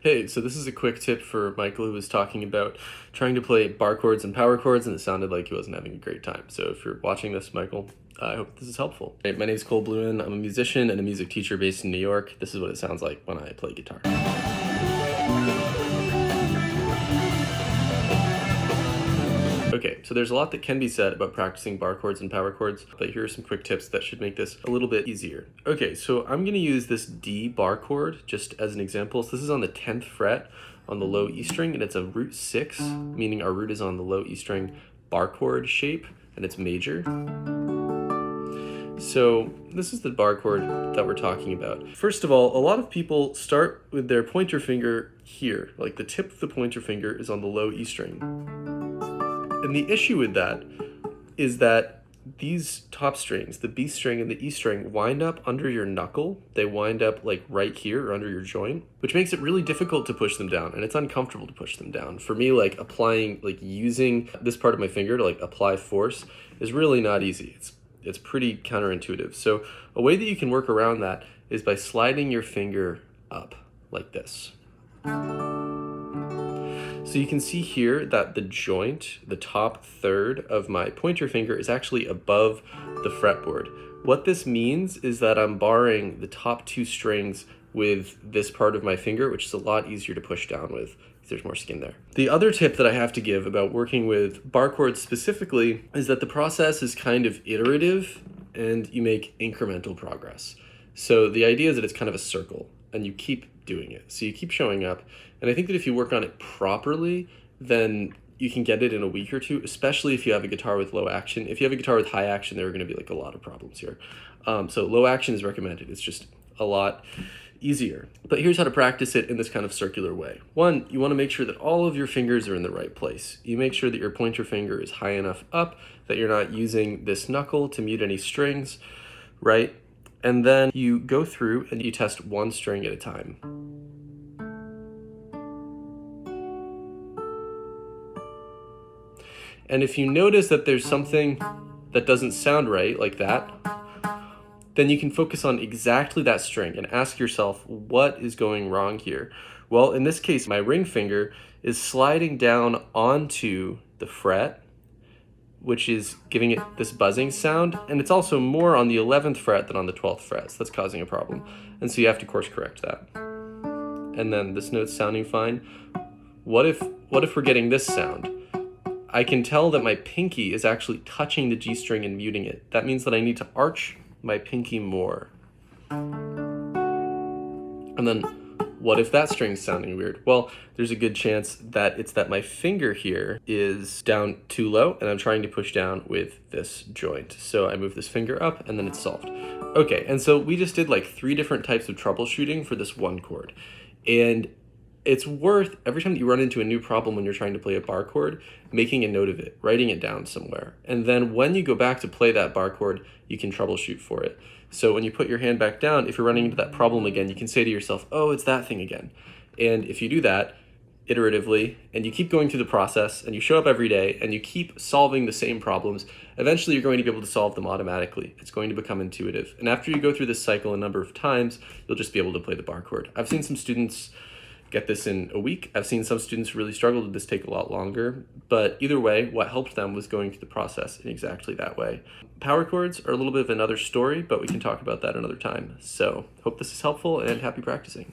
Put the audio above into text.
Hey, so this is a quick tip for Michael who was talking about trying to play bar chords and power chords, and it sounded like he wasn't having a great time. So if you're watching this, Michael, I hope this is helpful. Hey, my name is Cole Bluin. I'm a musician and a music teacher based in New York. This is what it sounds like when I play guitar. Okay, so there's a lot that can be said about practicing bar chords and power chords, but here are some quick tips that should make this a little bit easier. Okay, so I'm gonna use this D bar chord just as an example. So this is on the 10th fret on the low E string, and it's a root 6, meaning our root is on the low E string bar chord shape, and it's major. So this is the bar chord that we're talking about. First of all, a lot of people start with their pointer finger here, like the tip of the pointer finger is on the low E string. And the issue with that is that these top strings, the B string and the E string, wind up under your knuckle. They wind up like right here or under your joint, which makes it really difficult to push them down, and it's uncomfortable to push them down. For me, like using this part of my finger to like apply force is really not easy. It's pretty counterintuitive. So a way that you can work around that is by sliding your finger up like this. So you can see here that the joint, the top third of my pointer finger, is actually above the fretboard. What this means is that I'm barring the top two strings with this part of my finger, which is a lot easier to push down with because there's more skin there. The other tip that I have to give about working with bar chords specifically is that the process is kind of iterative and you make incremental progress. So the idea is that it's kind of a circle and you keep doing it. So you keep showing up. And I think that if you work on it properly, then you can get it in a week or two, especially if you have a guitar with low action. If you have a guitar with high action, there are going to be like a lot of problems here. So low action is recommended. It's just a lot easier. But here's how to practice it in this kind of circular way. One, you want to make sure that all of your fingers are in the right place. You make sure that your pointer finger is high enough up, that you're not using this knuckle to mute any strings, right? And then you go through and you test one string at a time. And if you notice that there's something that doesn't sound right, like that, then you can focus on exactly that string and ask yourself, what is going wrong here? Well, in this case, my ring finger is sliding down onto the fret, which is giving it this buzzing sound, and it's also more on the 11th fret than on the 12th fret, so that's causing a problem. And so you have to course correct that. And then this note's sounding fine. What if we're getting this sound? I can tell that my pinky is actually touching the G string and muting it. That means that I need to arch my pinky more. And then what if that string's sounding weird? Well, there's a good chance that it's that my finger here is down too low and I'm trying to push down with this joint. So I move this finger up and then it's solved. Okay, and so we just did like 3 different types of troubleshooting for this one chord. And it's worth, every time that you run into a new problem when you're trying to play a bar chord, making a note of it, writing it down somewhere. And then when you go back to play that bar chord, you can troubleshoot for it. So when you put your hand back down, if you're running into that problem again, you can say to yourself, oh, it's that thing again. And if you do that iteratively, and you keep going through the process, and you show up every day, and you keep solving the same problems, eventually you're going to be able to solve them automatically. It's going to become intuitive. And after you go through this cycle a number of times, you'll just be able to play the bar chord. I've seen some students get this in a week. I've seen some students really struggle to this take a lot longer, but either way, what helped them was going through the process in exactly that way. Power chords are a little bit of another story, but we can talk about that another time. So hope this is helpful and happy practicing.